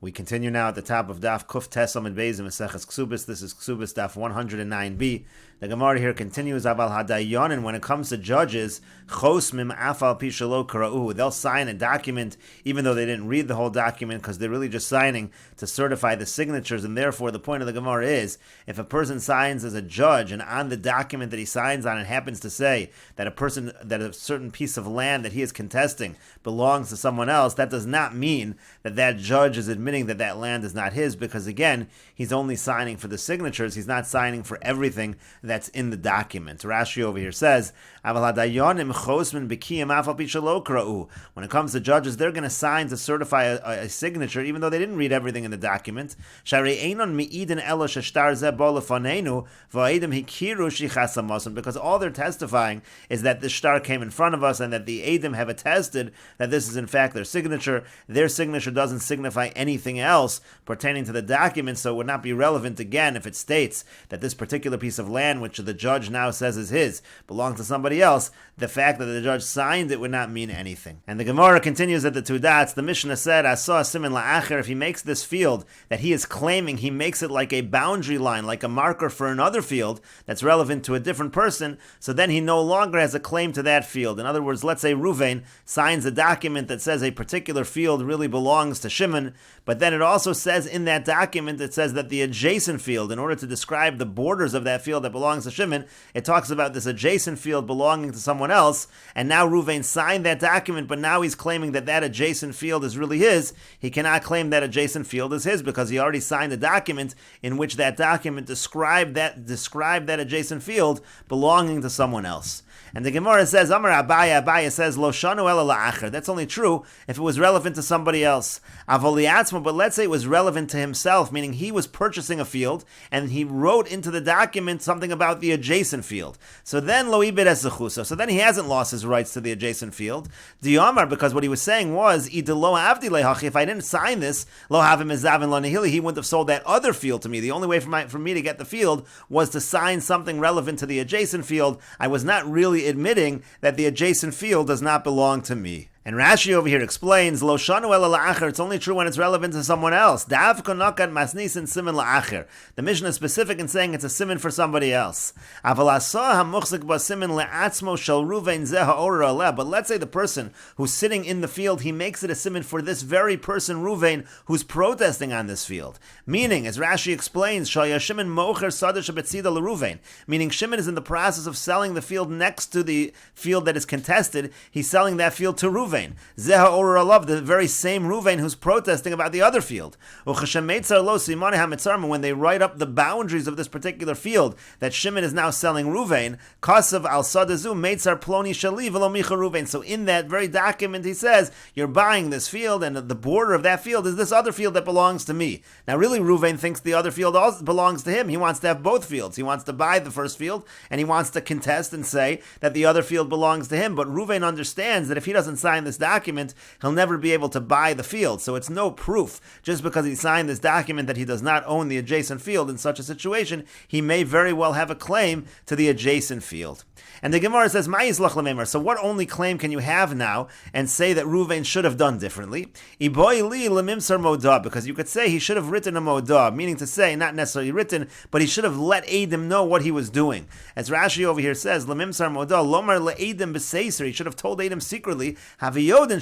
We continue now at the top of Daf Kuf Tesam Beis in Mesechet Kesubos. This is Kesuvos Daf 109b. The Gemara here continues Aval Hadayon, and when it comes to judges, Chos Mim Afal Pi Shelo Kara'u, they'll sign a document even though they didn't read the whole document because they're really just signing to certify the signatures. And therefore, the point of the Gemara is, if a person signs as a judge and on the document that he signs on it happens to say that a certain piece of land that he is contesting belongs to someone else, that does not mean that that judge is admitting that land is not his, because again, he's only signing for the signatures. He's not signing for everything that's in the document. Rashi over here says, when it comes to judges, they're going to sign to certify a signature even though they didn't read everything in the document, because all they're testifying is that this shtar came in front of us and that the Eidim have attested that this is in fact their signature. Their signature doesn't signify anything else pertaining to the document, so it would not be relevant again if it states that this particular piece of land, which the judge now says is his, belongs to somebody else. The fact that the judge signed it would not mean anything. And the Gemara continues at the two dots. The Mishnah said, Asa simin la'acher, if he makes this field that he is claiming, he makes it like a boundary line, like a marker for another field that's relevant to a different person, so then he no longer has a claim to that field. In other words, let's say Ruvain signs a document that says a particular field really belongs to Shimon, but then it also says in that document, it says that the adjacent field, in order to describe the borders of that field that belongs to Shimon, it talks about this adjacent field belonging to someone else, and now Ruvain signed that document, but now he's claiming that that adjacent field is really his. He cannot claim that adjacent field is his because he already signed a document in which that document described that adjacent field belonging to someone else. And the Gemara says, Amar Abaya says, Lo shanu ela la'acher. That's only true if it was relevant to somebody else. Avoliatzma, but let's say it was relevant to himself, meaning he was purchasing a field, and he wrote into the document something about the adjacent field. So then, Lo ibid esechusa. So then he hasn't lost his rights to the adjacent field. Diamar, because what he was saying was, Idelo avdi lehachi. If I didn't sign this, Lo havim ezavin lo nehili, he wouldn't have sold that other field to me. The only way for me to get the field was to sign something relevant to the adjacent field. I was not really admitting that the adjacent field does not belong to me. And Rashi over here explains, Lo shanu ela la'acher, it's only true when it's relevant to someone else. Dav konakat masnisin simin la'acher. The Mishnah is specific in saying it's a simin for somebody else. Aval asah hamuchzik ba simin le'atzmo shel Ruvain zeh ha'orah aleh. But let's say the person who's sitting in the field, he makes it a simin for this very person, Ruvain, who's protesting on this field. Meaning, as Rashi explains, Shaya Shimon mocher sadeh shebetzida leRuvain. Meaning, Shimon is in the process of selling the field next to the field that is contested. He's selling that field to Ruvain. Zeha or Alav, the very same Ruvain who's protesting about the other field. When they write up the boundaries of this particular field that Shimon is now selling Ruvain, Kasav al Sadazu Meitzar Ploni Shali v'lo Micha Ruvain. So in that very document he says, you're buying this field, and the border of that field is this other field that belongs to me. Now really Ruvain thinks the other field also belongs to him. He wants to have both fields. He wants to buy the first field, and he wants to contest and say that the other field belongs to him. But Ruvain understands that if he doesn't sign this document, he'll never be able to buy the field. So it's no proof. Just because he signed this document that he does not own the adjacent field, in such a situation, he may very well have a claim to the adjacent field. And the Gemara says, so what only claim can you have now and say that Ruvain should have done differently? Because you could say he should have written a modah, meaning to say, not necessarily written, but he should have let Eidim know what he was doing. As Rashi over here says, lemimsar modah, lomar le'edim b'seiser, he should have told Eidim secretly, you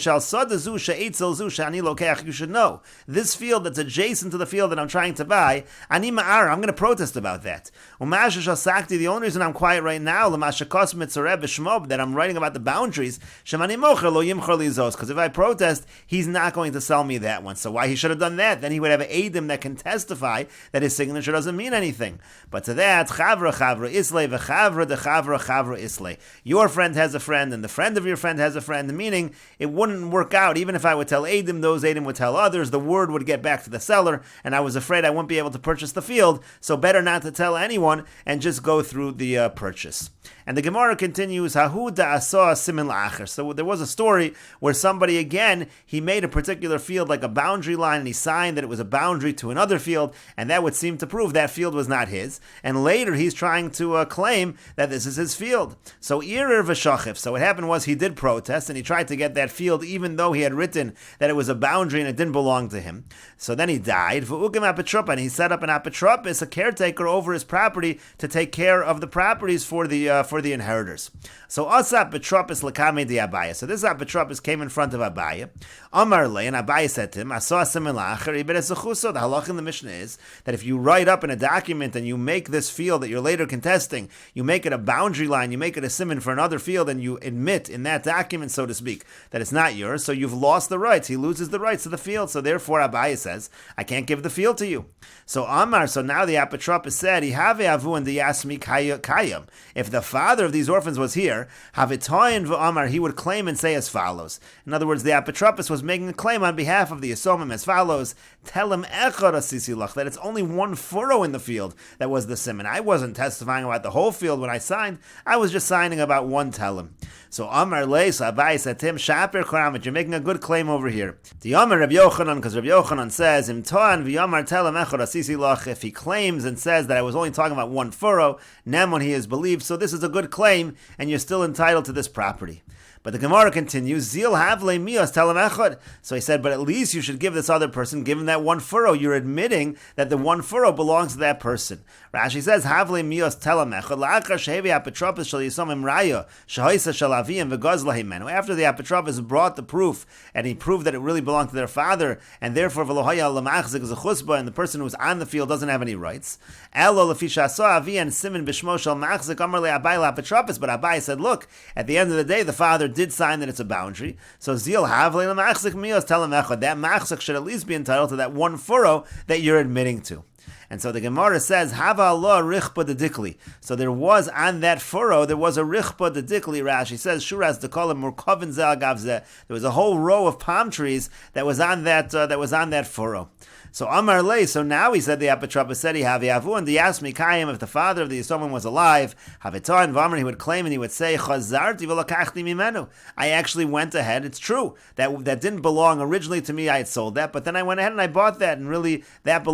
should know, this field that's adjacent to the field that I'm trying to buy, I'm going to protest about that. The only reason I'm quiet right now, that I'm writing about the boundaries, because if I protest, he's not going to sell me that one. So why he should have done that? Then he would have an Eidim that can testify that his signature doesn't mean anything. But to that, chavra islay v'chavra de chavra islay. Your friend has a friend, and the friend of your friend has a friend, meaning it wouldn't work out. Even if I would tell Eidim, those Eidim would tell others, the word would get back to the seller, and I was afraid I wouldn't be able to purchase the field, so better not to tell anyone and just go through the purchase. And the Gemara continues, Hahu da'asa simin la'acher. So there was a story where somebody, again, he made a particular field like a boundary line, and he signed that it was a boundary to another field, and that would seem to prove that field was not his. And later he's trying to claim that this is his field. So irir v'shachif. So what happened was he did protest, and he tried to get that field even though he had written that it was a boundary and it didn't belong to him. So then he died, and he set up an apotropis, a caretaker over his property, to take care of the properties for the inheritors. So asa apotropis lekame di Abaya. So this apotropis came in front of Abaya. Amar le, and Abaya said to him, Asa simin la'acher ibed esechuso. The halach in the Mishnah is that if you write up in a document and you make this field that you're later contesting, you make it a boundary line, you make it a siman for another field, and you admit in that document, so to speak, that it's not yours, so you've lost the rights. He loses the rights to the field, so therefore Abaya says, I can't give the field to you. So Amar, so now the apotropis said, Ihave avu and diyasmi kayam. If the father of these orphans was here, havitoyin v'amar, he would claim and say as follows. In other words, the apotropis was making a claim on behalf of the Yisomim as follows: tell him echad asisilach, that it's only one furrow in the field that was the siman. I wasn't testifying about the whole field when I signed. I was just signing about one telem. So Amar le, so Abai said to him, Shaper Kramit, you're making a good claim over here. The Amar Rabbi Yochanan, because Rabbi Yochanan says, Im toan v'yamar telem echad asisilach, if he claims and says that I was only talking about one furrow, Nemon he is believed, so this is a good claim, and you're still entitled to this property. But the Gemara continues, Zil havle mios telem echad. So he said, but at least you should give this other person, give him that one furrow. You're admitting that the one furrow belongs to that person. Rashi says, havle mios telem echad, la'achar shehevi apotropis shel yisomim raya, shehoisa shel aviyim v'gozla himenu. After the apotropis brought the proof, and he proved that it really belonged to their father, and therefore v'lohaya l'machzik is a chusba, and the person who's on the field doesn't have any rights. Elo l'fisha so avi and simin b'shmo shel machzik amar le Abai l'apotropis. But Abai said, look, at the end of the day, the father did sign that it's a boundary. So Zil havle l'machzik mios telem echad. That machzik should at least be entitled to that one furrow that you're admitting to. And so the Gemara says, Hava Allah richpa de dikli. So there was on that furrow, there was a richpa de dikli. Rashi says, Shuras dekolim murkovin ze agav ze. There was a whole row of palm trees that was on that furrow. So Amar Le, so now he said the apotropis said he have yavu, and he asked me Kayim if the father of the Yisomim was alive. Havitan v'amar, he would claim and he would say Chazarti v'lakachti mimenu. I actually went ahead. It's true that didn't belong originally to me. I had sold that, but then I went ahead and I bought that, and really that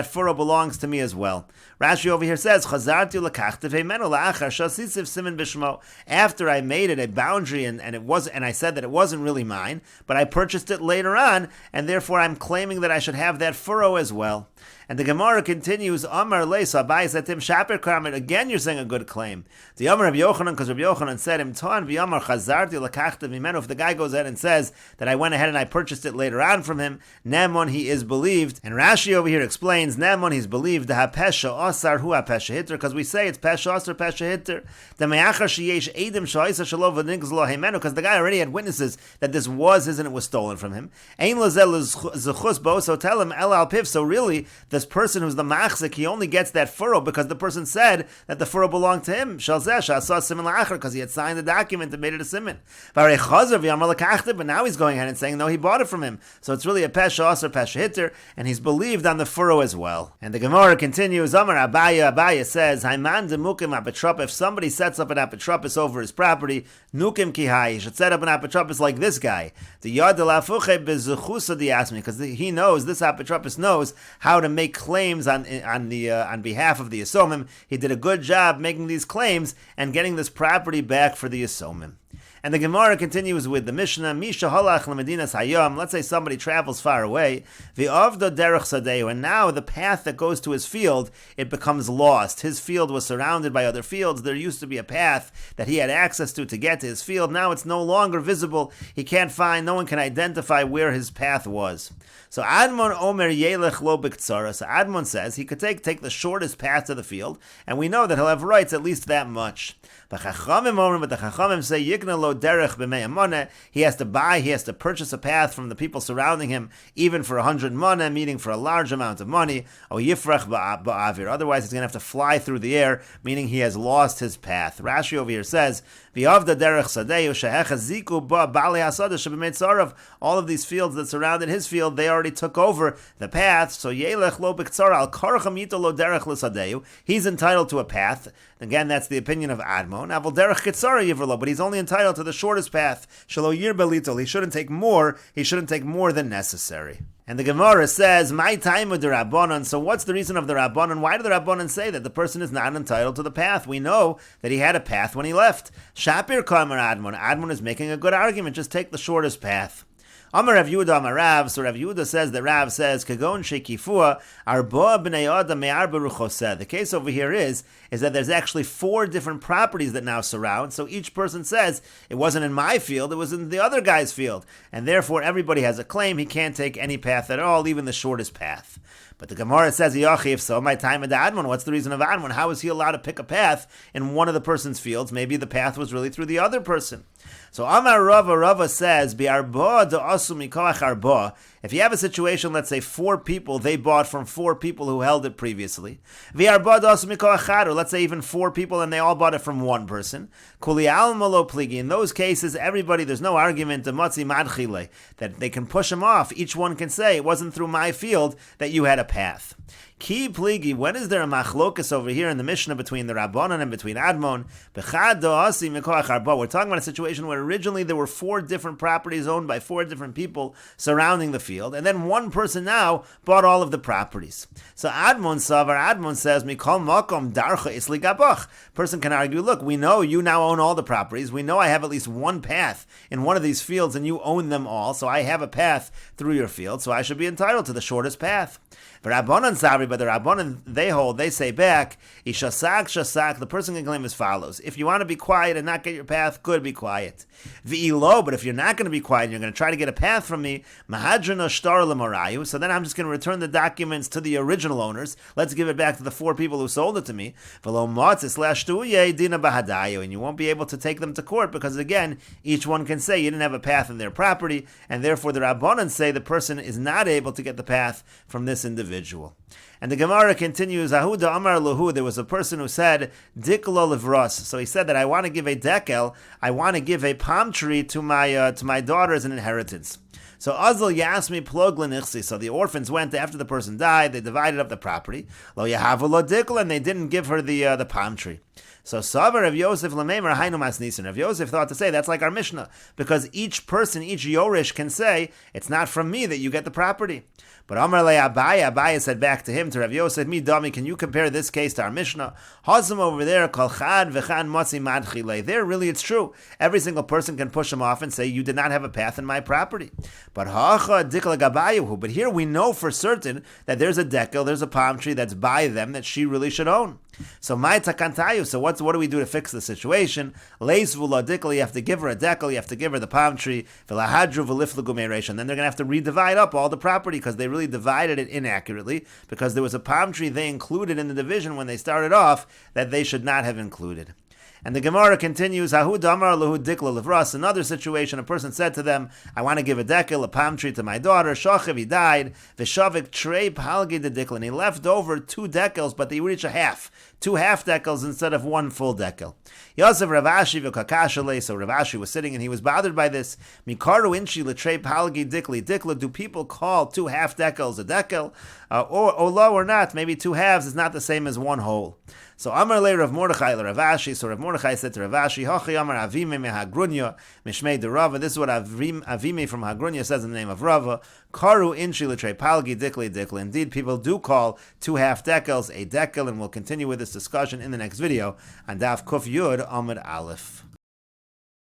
furrow belongs to me as well. Rashi over here says Chazarti v'lakachti v'menu la'achar shasisiv simin b'shmo. After I made it a boundary and I said that it wasn't really mine, but I purchased it later on, and therefore I'm claiming that I should have that furrow as well. And the Gemara continues, Amar Le, so Abai said to him, Shaper Kramit, again you're saying a good claim. The Amar Rabbi Yochanan, because Rabbi Yochanan said, Im Toan v'Amar Chazarti l'kachta v'imenu. If the guy goes ahead and says that I went ahead and I purchased it later on from him, Nemon, he is believed. And Rashi over here explains, Nemon, he's believed, the ha'pesha osar hu ha'pesha hitter, because we say it's pesha osar, pesha hitter. The me'achar sheyesh edim sha'isa shalov v'nigz lo himenu, because the guy already had witnesses that this was his and it was stolen from him. Ein lazel zechus bo, so tell him el al piv. So really, this person who's the machzik, he only gets that furrow because the person said that the furrow belonged to him. Because he had signed the document and made it a siman. But now he's going ahead and saying, no, he bought it from him. So it's really a pesha osar, pesha hitter, and he's believed on the furrow as well. And the Gemara continues, Amar Abaya says, if somebody sets up an apotropis over his property, nukim kihai, he should set up an apotropis like this guy. Because he knows, this apotropis knows how to make claims on behalf of the Yisomim. He did a good job making these claims and getting this property back for the Yisomim. And the Gemara continues with the Mishnah, Misha halach lemedinas hayom. Let's say somebody travels far away, v'avda derech sadeu, and now the path that goes to his field, it becomes lost. His field was surrounded by other fields. There used to be a path that he had access to get to his field. Now it's no longer visible. He can't find, no one can identify where his path was. So Admon Omer Yelech Lo B'Ktsara. So Admon says he could take the shortest path to the field, and we know that he'll have rights at least that much. But the Chachamim say Yikna Lo lo derech b'mei moneh. He has to purchase a path from the people surrounding him, even for 100 moneh, meaning for a large amount of money. O yifrach ba'avir. Otherwise, he's going to have to fly through the air, meaning he has lost his path. Rashi over here says, V'avda derech sadeu shehecha ziku ba bali hasada shebemetzarav. All of these fields that surrounded his field, they already took over the path. So yelech lo b'ktzara al karcham yito lo derech l'sadeu. He's entitled to a path. Again, that's the opinion of Admon. Avol derech kitzara yivrlo, but he's only entitled to the shortest path. Shelo yir belitol. He shouldn't take more. He shouldn't take more than necessary. And the Gemara says, "My time with the Rabbanon." So, what's the reason of the Rabbanon? Why do the Rabbanon say that the person is not entitled to the path? We know that he had a path when he left. Shapir Kamar Admon. Admon is making a good argument. Just take the shortest path. Amar Rav Yehuda Amar Rav. So Rav Yehuda says that Rav says, "Kagon shekifua arba b'nei adam me'arba ruchoseh." The case over here is that there's actually 4 different properties that now surround. So each person says it wasn't in my field; it was in the other guy's field, and therefore everybody has a claim. He can't take any path at all, even the shortest path. But the Gemara says, "Yochi, if so, my time at the Admon. What's the reason of Admon? How is he allowed to pick a path in one of the person's fields? Maybe the path was really through the other person." So Amar Rava says, "Bi'arba da'asu mikoach arba." If you have a situation, let's say 4 people, they bought from 4 people who held it previously. V'arba da'asu mikoach chadu. Let's say even 4 people and they all bought it from one person. Kuli alma lo pligi. In those cases, everybody, there's no argument, demotzi madchile, that they can push him off. Each one can say, it wasn't through my field that you had a path. Ki pligi, when is there a machlokas over here in the Mishnah between the Rabbanon and between Admon? We're talking about a situation where originally there were 4 different properties owned by 4 different people surrounding the field, and then one person now bought all of the properties. So Admon says, Mikol makom darcha isli gabach. Person can argue, look, we know you now own all the properties. We know I have at least one path in one of these fields, and you own them all, so I have a path through your field, so I should be entitled to the shortest path. But Rabbanon Sabri, but the Rabbanon, they say back, Ishasak, Shasak, the person can claim as follows. If you want to be quiet and not get your path, good, be quiet. V'ilo, but if you're not going to be quiet and you're going to try to get a path from me, Mahadran Ashtar Lemorayu, so then I'm just going to return the documents to the original owners. Let's give it back to the 4 people who sold it to me. V'lo motzis lashtuye dina bahadayu, and you won't be able to take them to court because, again, each one can say you didn't have a path in their property, and therefore the Rabbanon say the person is not able to get the path from this individual. And the Gemara continues, Ahuda Amar Luhu, there was a person who said, Diklo Livros. So he said that I want to give a dekel, I want to give a palm tree to my daughter as an inheritance. So Azal Yasmi Ploglin Ichsi. So the orphans went after the person died, they divided up the property. Lo Yahavu Lo Dikla, and they didn't give her the palm tree. So Savar of Yosef Lamemer Hainu Mas Nisan. Rav Yosef thought to say that's like our Mishnah, because each person, each Yorish can say, it's not from me that you get the property. But Amar Le Abaya said back to him, to Rav Yosef, Mi Dami, can you compare this case to our Mishnah? Hazim over there, Kol Chad V'chan Matzi Madchile. There, really, it's true. Every single person can push him off and say, you did not have a path in my property. But Hacha Dikla Gabayahu. But here we know for certain that there's a dekel, there's a palm tree that's by them that she really should own. So my takantayu. So what do we do to fix the situation? Leis v'la dikla. You have to give her a dekel. You have to give her the palm tree. V'lahadru v'liflagu meireshon. Then they're going to have to redivide up all the property because they really divided it inaccurately, because there was a palm tree they included in the division when they started off that they should not have included. And the Gemara continues, Hahu damar lahu dikla livras. Another situation, a person said to them, I want to give a dekel, a palm tree to my daughter. Shochev, he died. V'shavik trei palgi de dikla. And he left over 2 dekels, but they reach a half. 2 half dekels instead of 1 full dekel. Yosef Ravashi v'kakashale. So Ravashi was sitting and he was bothered by this. Mikaru inshi l'trei palgi dikli. Dikla, do people call 2 half dekels a dekel? Or low or not, maybe 2 halves is not the same as 1 whole. So Amar le Rav Mordechai le Ravashi. So Rav Mordechai said to Ravashi, Hachi Amar Avime me Hagrunya Mishmei de Rava. This is what Avime from Hagrunya says in the name of Rava. Karu inshi l'trei palgi dikli dikli. Indeed, people do call 2 half dekels a dekel, and we'll continue with this discussion in the next video on Daf Kuf Yud Amud Aleph.